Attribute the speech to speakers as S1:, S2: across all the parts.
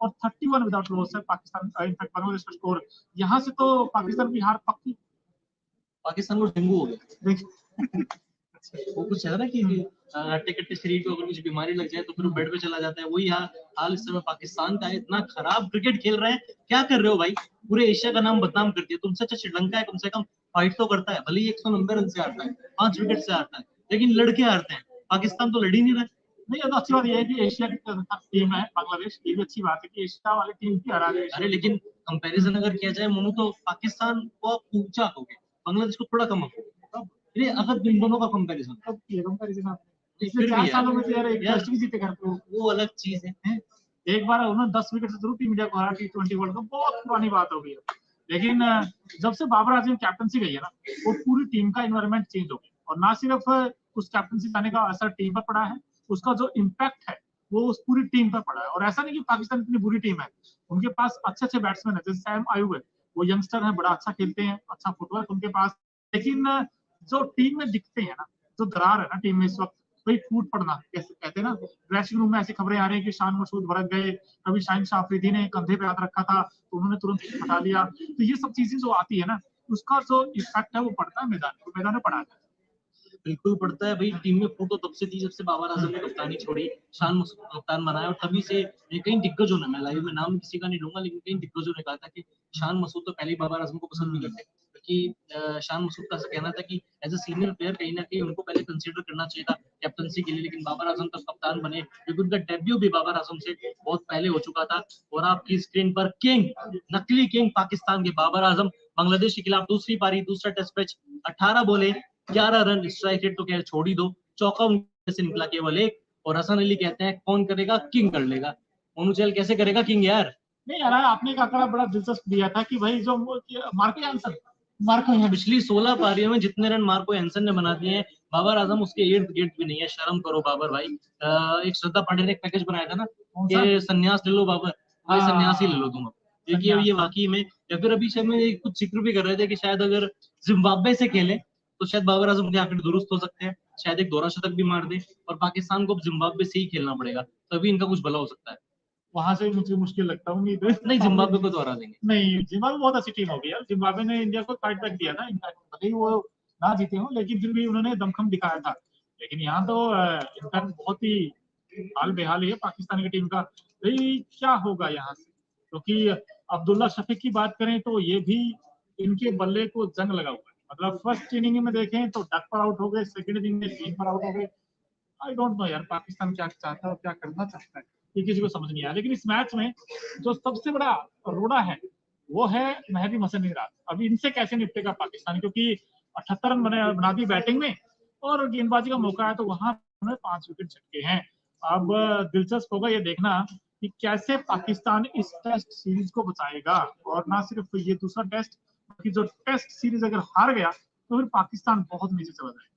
S1: और 31 without loss है Pakistan, in fact Bangladesh का स्कोर। यहाँ से तो पाकिस्तान की हार पक्की।
S2: पाकिस्तान को डेंगू हो गया
S1: देखिए
S2: वो कुछ है ना कि हट्टे कट्टे शरीर को अगर कुछ बीमारी लग जाए तो फिर बेड पे चला जाता है। वही हाल इस समय पाकिस्तान का है। इतना खराब क्रिकेट खेल रहे हैं, क्या कर रहे हो भाई? पूरे एशिया का नाम बदनाम कर दिया। तुमसे अच्छा श्रीलंका है, कम से कम फाइट तो करता है, भले ही 190 रन से हारता है, 5 विकेट से हारता है, लेकिन लड़के हारते हैं। पाकिस्तान तो लड़ ही नहीं रहा।
S1: नहीं, तो अच्छी बात यह है कि एशिया की टीम है बांग्लादेश, ये भी अच्छी बात है कि एशिया वाली टीम की हरा गई।
S2: अरे लेकिन कंपैरिजन अगर किया जाए मोनू, तो पाकिस्तान को आप ऊंचा दोगे, बांग्लादेश को थोड़ा कम रखोगे। अरे अगर इन दोनों का कंपैरिजन
S1: पिछले 4 सालों में तो यार एक टेस्ट भी जीते करते हो,
S2: वो अलग चीज है।
S1: एक बार उन्होंने 10 विकेट से जरूर टीम इंडिया को हरा T20 वर्ल्ड कप, बहुत पुरानी बात हो गई है। लेकिन जब से बाबर आजम कैप्टनसी गई है ना, वो पूरी टीम का एनवायरनमेंट चेंज हो गया, और ना सिर्फ उस कैप्टनसी जाने का असर टीम पर पड़ा है, उसका जो इम्पैक्ट है वो उस पूरी टीम पर पड़ा है। और ऐसा नहीं कि पाकिस्तान इतनी बुरी टीम है, उनके पास अच्छे अच्छे बैट्समैन है, जैसे सैम अयूब है, वो यंगस्टर है, बड़ा अच्छा खेलते हैं, अच्छा फुटवर्क उनके पास। लेकिन जो टीम में दिखते हैं ना, जो दरार है ना टीम में इस वक्त, वही फूट पड़ना कैसे कहते हैं ना। ड्रेसिंग रूम में ऐसी खबरें आ रही है कि शान मसूद भड़क गए, कभी शाहिन शाह अफरीदी ने कंधे पे हाथ रखा था तो उन्होंने तुरंत हटा लिया। तो ये सब चीजें जो आती है ना, उसका जो इफेक्ट है वो पड़ता है मैदान में पड़ा है।
S2: बिल्कुल पड़ता है भाई। टीम में फोटो तब से थी जब से बाबर आजम ने कप्तानी छोड़ी, शान मसूद को कप्तान बनाया, और तभी से कई दिग्गजों ने, मैं लाइव में नाम किसी का नहीं लूंगा, लेकिन कई दिग्गजों ने कहा था कि शान मसूद तो पहले ही बाबर आजम को पसंद नहीं करते, क्योंकि शान मसूद का कहना था कि एज ए सीनियर प्लेयर कहीं ना कहीं उनको पहले कंसीडर करना चाहिए था कैप्टनसी के लिए। लेकिन बाबर आजम तब कप्तान बने, क्योंकि उनका डेब्यू भी बाबर आजम से बहुत पहले हो चुका था। और आपकी स्क्रीन पर किंग, नकली किंग पाकिस्तान के बाबर आजम, बांग्लादेश के खिलाफ दूसरी पारी, दूसरा टेस्ट मैच, 18 बोले 11 रन, स्ट्राइक रेट तो खैर छोड़ ही दो, चौका से निकला केवल एक। और हसन अली कहते हैं कौन करेगा किंग कर लेगा। मोनू चहल कैसे करेगा किंग यार?
S1: नहीं यार, आपने एक आंकड़ा बड़ा दिलचस्प दिया था कि भाई जो मार्को यानसन,
S2: पिछली 16 पारियों में जितने रन मार्को यानसन ने बना दिए हैं, बाबर आजम उसके इर्द गिर्द भी नहीं है। शर्म करो बाबर भाई। एक श्रद्धा पांडे ने एक पैकेज बनाया था ना कि संन्यास ले लो बाबर, भाई संन्यास ही ले लो तुम। देखिए ये वाकई में, या फिर अभी शायद में कुछ जिक्र भी कर रहे थे कि शायद अगर जिम्बाब्वे से खेले तो शायद बाबर आजम के आंकड़े दुरुस्त हो सकते हैं, शायद एक दोहरा शतक भी मार दे, और पाकिस्तान को जिम्बाब्वे से ही खेलना पड़ेगा, तभी इनका कुछ भला हो सकता है।
S1: वहां से मुझे मुश्किल लगता है, उम्मीद
S2: नहीं, जिम्बाब्वे को तो हरा देंगे।
S1: नहीं, जिम्बाब्वे बहुत अच्छी टीम होगी यार। जिम्बाब्वे ने इंडिया को फाइट बैक दिया ना, इनफैक्ट भले ही वो ना जीते हो, लेकिन फिर भी उन्होंने दमखम दिखाया था। लेकिन यहाँ तो इनफैक्ट बहुत ही हाल बेहाल है पाकिस्तान की टीम का। भाई क्या होगा यहाँ से, क्योंकि अब्दुल्ला शफीक की बात करें तो ये भी इनके बल्ले को जंग लगा हुआ है। मतलब फर्स्ट इनिंग में देखें तो डक पर आउट हो गए, सेकंड इनिंग में 3 पर आउट हो गए। आई डोंट नो यार, पाकिस्तान क्या चाहता है और क्या करना चाहता है, ये किसी को समझ नहीं आया। लेकिन इस मैच में जो सबसे बड़ा रोड़ा है वो है मेहदी हसन निराज। अभी इनसे कैसे निपटेगा पाकिस्तान, क्योंकि 78 रन बना दी बैटिंग में, और गेंदबाजी का मौका है तो वहां 5 विकेट झटके हैं। अब दिलचस्प होगा ये देखना कि कैसे पाकिस्तान इस टेस्ट सीरीज को बचाएगा। और ना सिर्फ ये दूसरा टेस्ट, बल्कि जो टेस्ट सीरीज अगर हार गया तो फिर पाकिस्तान बहुत नीचे चला जाएगा।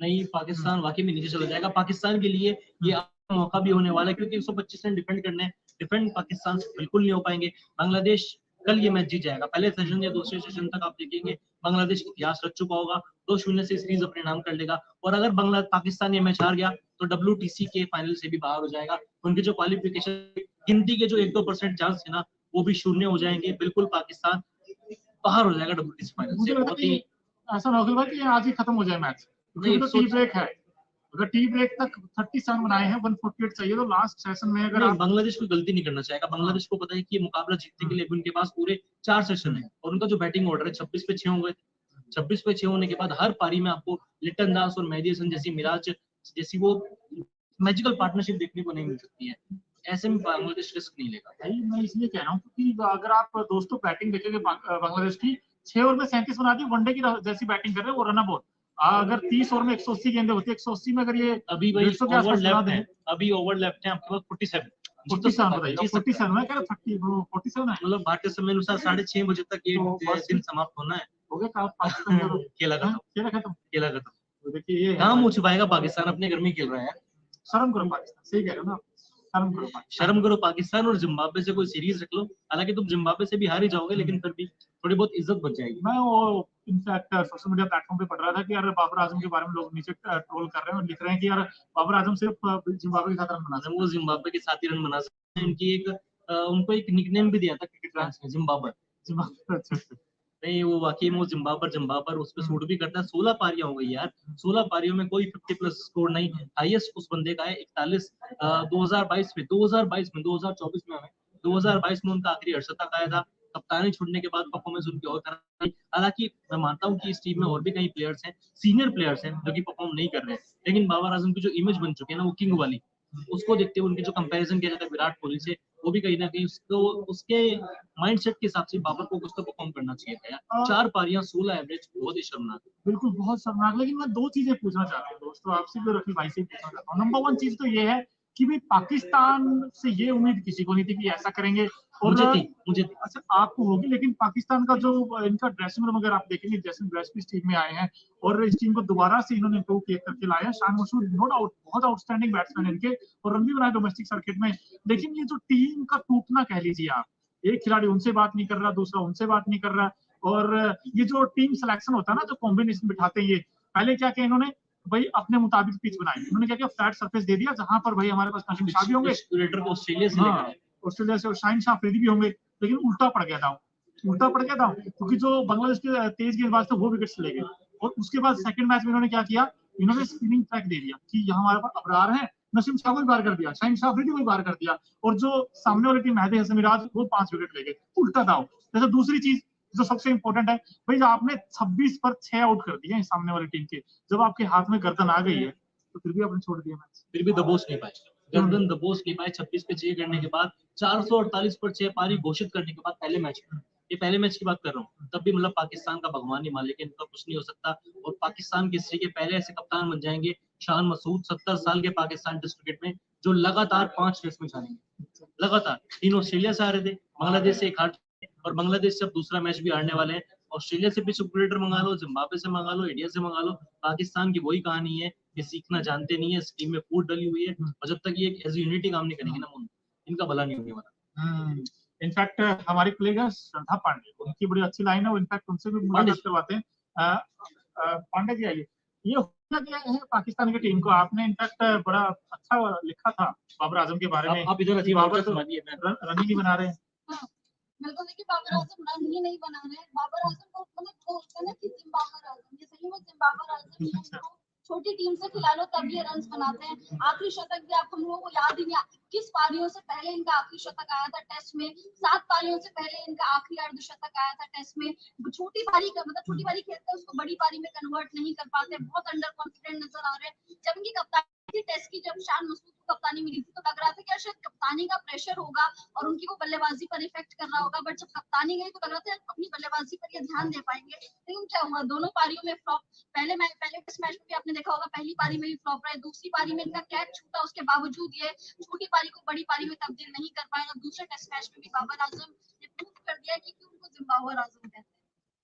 S2: नहीं, पाकिस्तान वाकई में नीचे चला जाएगा। पाकिस्तान के लिए ये मौका भी होने वाला है, क्योंकि 125 रन डिफेंड करने हैं, डिफेंड पाकिस्तान से बिल्कुल नहीं हो पाएंगे। बांग्लादेश कल ये मैच जीत जाएगा, पहले सेशन या दूसरे सेशन तक आप देखेंगे बांग्लादेश इतिहास रच चुका होगा, 2-0 से सीरीज अपने नाम कर लेगा। और अगर पाकिस्तान ये मैच हार गया तो WTC के फाइनल से भी बाहर हो जाएगा। उनके जो क्वालिफिकेशन गिनती के जो 1-2% चांस है ना, वो भी शून्य हो जाएंगे। बिल्कुल पाकिस्तान बाहर हो जाएगा WTC फाइनल से। बहुत ही
S1: ऐसा ना होगा कि आज ही खत्म हो जाए मैच, क्योंकि तो टी ब्रेक है। अगर टी ब्रेक तक 30 रन बनाए हैं, 148 चाहिए, तो लास्ट सेशन में अगर
S2: बांग्लादेश को गलती नहीं करना चाहेगा। बांग्लादेश को पता है कि ये मुकाबला जीतने के लिए उनके पास पूरे 4 सेशन है, और उनका जो बैटिंग ऑर्डर है 26 पे 6 होंगे। 26 पे 6 होने के बाद हर पारी में आपको लिटन दास और मेहदी हसन जैसी मिराज जैसी वो मैजिकल पार्टनरशिप देखने को नहीं मिल सकती है। ऐसे में बांग्लादेश रिस्क नहीं लेगा।
S1: भाई मैं इसलिए कह रहा हूँ क्योंकि अगर आप दोस्तों बैटिंग देखेंगे बांग्लादेश की, 6 ओवर में 37 बना दी, वनडे की जैसी बैटिंग कर रहे हैं वो, रन बॉल। अगर 30 ओवर में 180 गेंदें होती है, 180 में अगर ये
S2: अभी भाई ओवरलैप है, अभी ओवरलैप है आपके पास 47
S1: बताइए, 47 मैं कह रहा 47 है,
S2: मतलब भारतीय समय अनुसार 6:30 बजे तक ये दिन समाप्त होना है।
S1: हो गया पाकिस्तान
S2: खेला खत्म।
S1: तो देखिए ये
S2: कहाँ मुँह छुपाएगा पाकिस्तान, अपने घर में खेल रहा है।
S1: शर्म करो पाकिस्तान, सही कह रहे हो ना,
S2: शर्म करो पाकिस्तान, और जिम्बाब्वे से कोई सीरीज रख लो। हालांकि तुम जिम्बाब्वे से भी हार ही जाओगे, लेकिन फिर भी थोड़ी बहुत इज्जत बच जाएगी।
S1: मैं वो इनफैक्ट सोशल मीडिया प्लेटफॉर्म पे पढ़ रहा था कि यार बाबर आजम के बारे में लोग नीचे ट्रोल कर रहे हैं और लिख रहे हैं कि यार बाबर आजम सिर्फ जिम्बाब्वे के साथ रन बना सकते हैं।
S2: वो जिम्बाब्वे के साथ ही रन बना सकते हैं। इनकी एक उनको एक निकनेम भी दिया था क्रिकेट फैंस ने, जिम्बाबर।
S1: अच्छा अच्छा।
S2: नहीं, वो वाकई में वो जिम्बाबर जिम्बाबर उस पे सूट भी करता है। 16 पारियां हो गई यार, 16 पारियों में कोई 50 प्लस स्कोर नहीं। हाईएस्ट उस बंदे का है 41 2022 में, 2024 में हमें 2022 में उनका आखिरी अर्धशतक आया था। कप्तानी छूटने के बाद परफॉर्मेंस उनकी और खराब रही। हालांकि मैं मानता हूँ कि इस टीम में और भी कई प्लेयर्स हैं, सीनियर प्लेयर्स हैं जो कि परफॉर्म नहीं कर रहे हैं, लेकिन बाबर आजम की जो इमेज बन चुकी है ना वो किंग वाली, उसको देखते हुए उनकी जो कंपैरिजन किया जाता है विराट कोहली से, वो भी कहीं ना कहीं उसको उसके माइंडसेट के हिसाब से बाबर को कुछ तो परफॉर्म करना चाहिए था यार। 4 पारियां 16 एवरेज, बहुत ही शर्मनाक।
S1: बिल्कुल बहुत शर्मनाक। लेकिन मैं दो चीजें पूछना चाहता हूँ दोस्तों आपसे भी, रफी भाई से भी पूछना चाहता हूँ। नंबर वन चीज तो ये है कि भाई पाकिस्तान से ये उम्मीद किसी को नहीं थी कि ऐसा करेंगे। और
S2: मुझे
S1: अच्छा आपको होगी, लेकिन पाकिस्तान का जो इनका ड्रेसिंग रूम अगर आप देखेंगे, जैसे ड्रेस इस टीम में आए हैं और इस टीम को दोबारा से इन्होंने इम्प्रूव करके लाया है। शान मसूद नो डाउट बहुत आउटस्टैंडिंग बैट्समैन है इनके, और रन भी बनाए डोमेस्टिक सर्किट में। लेकिन ये जो टीम का टूटना कह लीजिए आप, एक खिलाड़ी उनसे बात नहीं कर रहा, दूसरा उनसे बात नहीं कर रहा, और ये जो टीम सिलेक्शन होता है ना, जो कॉम्बिनेशन बिठाते हैं, ये पहले क्या किया इन्होंने भाई अपने मुताबिक पिच बनाई। उन्होंने क्या किया, फ्लैट सरफेस दे दिया जहां पर भाई हमारे पास नसीम शाह भी होंगे,
S2: को ऑस्ट्रेलिया से
S1: हाँ ऑस्ट्रेलिया से, और शाहिन शाह अफरीदी भी होंगे। लेकिन उल्टा पड़ गया था, उल्टा पड़ गया था क्योंकि जो बांग्लादेश के तेज गेंदबाज थे वो विकेट ले गए। और उसके बाद सेकंड मैच में इन्होंने क्या किया, इन्होंने स्पिनिंग ट्रैक दे दिया कि यहाँ हमारे पास अबरार है, नसीम शाह को भी बार कर दिया, शाहिन शाह अफरीदी को भी बार कर दिया, और जो सामने वाली टीम मेहदी हसन मिराज वो 5 विकेट ले गए। उल्टा था। जैसे दूसरी चीज जो सबसे इंपॉर्टेंट है भाई, आपने 26 पर 6 आउट कर दिए सामने वाली टीम के, जब आपके हाथ में गर्दन आ गई है तो फिर भी आपने छोड़ दिया मैच।
S2: फिर भी दबोच नहीं पाए, गर्दन दबोच नहीं पाए। 26 पे 6 करने के बाद 448 पर 6 पारी घोषित करने के बाद पहले मैच, ये पहले मैच की बात कर रहा हूँ, तब भी मतलब पाकिस्तान का भगवान ही मान, लेकिन इनका कुछ नहीं हो सकता। और पाकिस्तान की हिस्ट्री के पहले ऐसे कप्तान बन जाएंगे शान मसूद, 70 साल के पाकिस्तान टेस्ट क्रिकेट में, जो लगातार 5 टेस्ट में जानेंगे। लगातार 3 ऑस्ट्रेलिया से हारे थे, बांग्लादेश से 1 हार, और बांग्लादेश से अब दूसरा मैच भी हारने वाले हैं। ऑस्ट्रेलिया से भी सुपरलेटर मंगा लो, जिम्बाब्वे से मंगा लो, इंडिया से मंगा लो, पाकिस्तान की वही कहानी है, ये सीखना जानते नहीं है, इस टीम में फूट डली हुई है, और जब तक ये एज यूनिटी काम नहीं करेंगे ना, इनका भला नहीं होने वाला।
S1: इनफैक्ट हमारी प्लेयर श्रद्धा पांडे, उनकी बड़ी अच्छी लाइन है, इनफैक्ट उनसे भी मुलाकात करवाते हैं। पांडे जी आइए, ये होना क्या है पाकिस्तान की टीम को, आपने इनफैक्ट बड़ा अच्छा लिखा था बाबर आजम के बारे में।
S2: आप इधर
S1: बाबर तो रन ही बना रहे हैं।
S3: बिल्कुल, देखिए बाबर आजम रन ही नहीं बना रहे हैं। बाबर आजम को मतलब बोलते हैं ना कि जिम्बाबर आजम, ये सही में जिम्बाबर आजम ही है। छोटी टीम से खिला लो तब ये रन बनाते हैं। आखिरी शतक भी आप हम लोगों को याद ही नहीं, किस पारियों से पहले इनका आखिरी शतक आया था टेस्ट में, 7 पारियों से पहले इनका आखिरी अर्धशतक आया था टेस्ट में। छोटी पारी का मतलब छोटी पारी खेलते हैं उसको बड़ी पारी में कन्वर्ट नहीं कर पाते, बहुत अंडर कॉन्फिडेंट नजर आ रहे हैं। जब इनकी कप्तानी टेस्ट की, जब शान मसूद को कप्तानी मिली थी तो लग रहा था कि शायद कप्तानी का प्रेशर होगा और उनकी वो बल्लेबाजी पर इफेक्ट कर रहा होगा, बट जब कप्तानी गई तो लग रहा था अपनी बल्लेबाजी पर ये ध्यान दे पाएंगे। लेकिन क्या हुआ, दोनों पारियों में फ्लॉप। पहले टेस्ट मैच में भी आपने देखा होगा, पहली पारी में भी फ्लॉप रहे, दूसरी पारी में इनका कैच छूटा, उसके बावजूद ये छोटी पारी को बड़ी पारी में तब्दील नहीं कर पाए, और दूसरे टेस्ट मैच में भी बाबर आजम ने प्रूव कर दिया कि क्यों उनको जिम्बाबर आजम कहते हैं।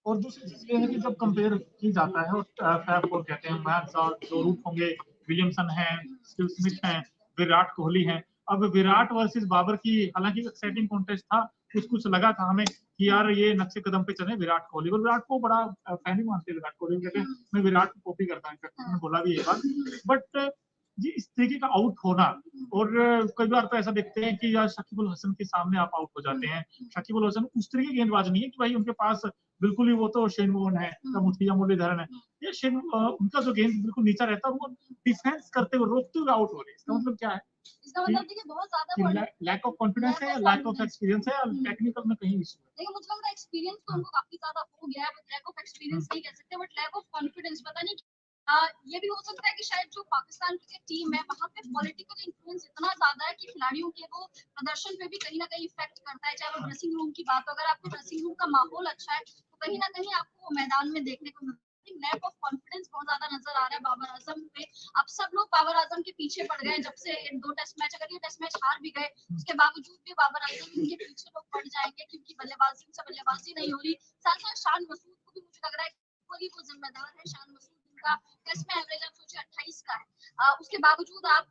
S1: और दूसरी चीज ये है कि जब कंपेयर की जाता है, और फैफ को कहते हैं, मैच जो रूट होंगे, विलियमसन है, स्टीव स्मिथ है, विराट कोहली है। अब विराट वर्सेस बाबर की हालांकि एक्साइटिंग कॉन्टेस्ट था, कुछ लगा था हमें कि यार ये नक्शे कदम पे चले विराट कोहली, और विराट को बड़ा फैन ही मानते हैं विराट कोहली, कहते हैं मैं विराट को कॉपी करता हूँ, मैंने बोला भी ये बात। बट ये इस तरीके का आउट होना, और कई बार तो ऐसा देखते हैं कि यार शकीब अल हसन के सामने आप आउट हो जाते हैं। शकीब अल हसन उस तरीके की गेंदबाज नहीं है कि भाई उनके पास बिल्कुल ही वो तो शेन वॉर्न है, मुफ्तिया मुरलीधरन है, ये उनका जो गेंद बिल्कुल नीचा रहता है, वो डिफेंस करते हुए रोकते हुए आउट हो रहे हैं। इसका मतलब क्या है?
S3: इसका मतलब देखिए बहुत ज्यादा
S1: लैक ऑफ कॉन्फिडेंस है, या लैक ऑफ एक्सपीरियंस है, या टेक्निकल में कहीं इशू है?
S3: देखिए मुझे लग रहा है एक्सपीरियंस तो उनको काफी ज्यादा हो गया है, बट लैक ऑफ एक्सपीरियंस नहीं कह सकते, बट लैक ऑफ कॉन्फिडेंस पता नहीं। ये भी हो सकता है कि शायद जो पाकिस्तान की टीम है वहाँ पे पॉलिटिकल इन्फ्लुएंस इतना ज्यादा है कि खिलाड़ियों के वो प्रदर्शन पे भी कहीं ना कहीं इफेक्ट करता है, चाहे वो ड्रेसिंग रूम की बात हो। अगर आपके ड्रेसिंग रूम का माहौल अच्छा है तो कहीं ना कहीं आपको वो मैदान में देखने को मिलता है। लैक ऑफ कॉन्फिडेंस बहुत ज्यादा नजर आ रहा है बाबर आजम पे। अब सब लोग बाबर आजम के पीछे पड़ गए जब से इन 2 टेस्ट मैच, अगर ये टेस्ट मैच हार भी गए उसके बावजूद भी बाबर आजम इनके पीछे लोग पड़ जाएंगे, क्योंकि बल्लेबाजी नहीं हो रही। साथ साथ शान मसूद को भी मुझे लग रहा है वो जिम्मेदार है। शान मसूद का टेस्ट में एवरेज आप सोचिए 28 का है, उसके बावजूद आप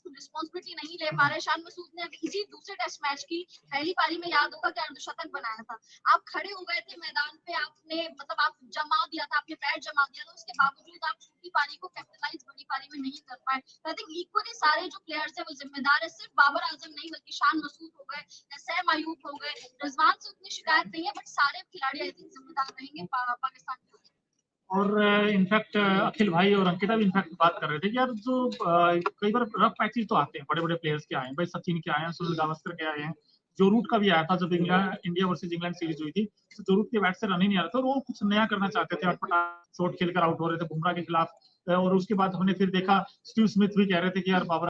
S3: रिस्पॉन्सिबिलिटी नहीं ले पा रहे। शान मसूद ने अभी इसी दूसरे टेस्ट मैच की पहली पारी में याद होगा कि अर्धशतक बनाया था। आप खड़े हो गए थे मैदान पे, आपने मतलब आप जमा दिया था, आपने पैर जमा दिया था, उसके बावजूद आप छोटी पारी को कैपिटलाइज बड़ी पारी में नहीं कर पाए। तो आई थिंक इक्वली सारे जो प्लेयर्स है वो जिम्मेदार है, सिर्फ बाबर आजम नहीं बल्कि शान मसूद हो गए, सैम अयूब हो गए, रिजवान से उतनी शिकायत नहीं है, बट सारे खिलाड़ी आई थिंक जिम्मेदार रहेंगे पाकिस्तान के।
S1: और इनफैक्ट अखिल भाई और अंकिता भी इनफैक्ट बात कर रहे थे कि यार जो कई बार रफ पैचेस तो आते हैं, बड़े बड़े प्लेयर्स के आए हैं, भाई सचिन के आए हैं, सुनील गावस्कर के आए हैं, जो रूट का भी आया था जब इंडिया वर्सेस इंग्लैंड सीरीज हुई थी, तो जो रूट के बैट से रन ही नहीं आ रहा था, और वो कुछ नया करना चाहते थे, अटपटा शॉट खेलकर आउट हो रहे थे बुमराह के खिलाफ। और उसके बाद हमने फिर देखा स्टीव स्मिथ भी कह रहे थे कि यार बाबर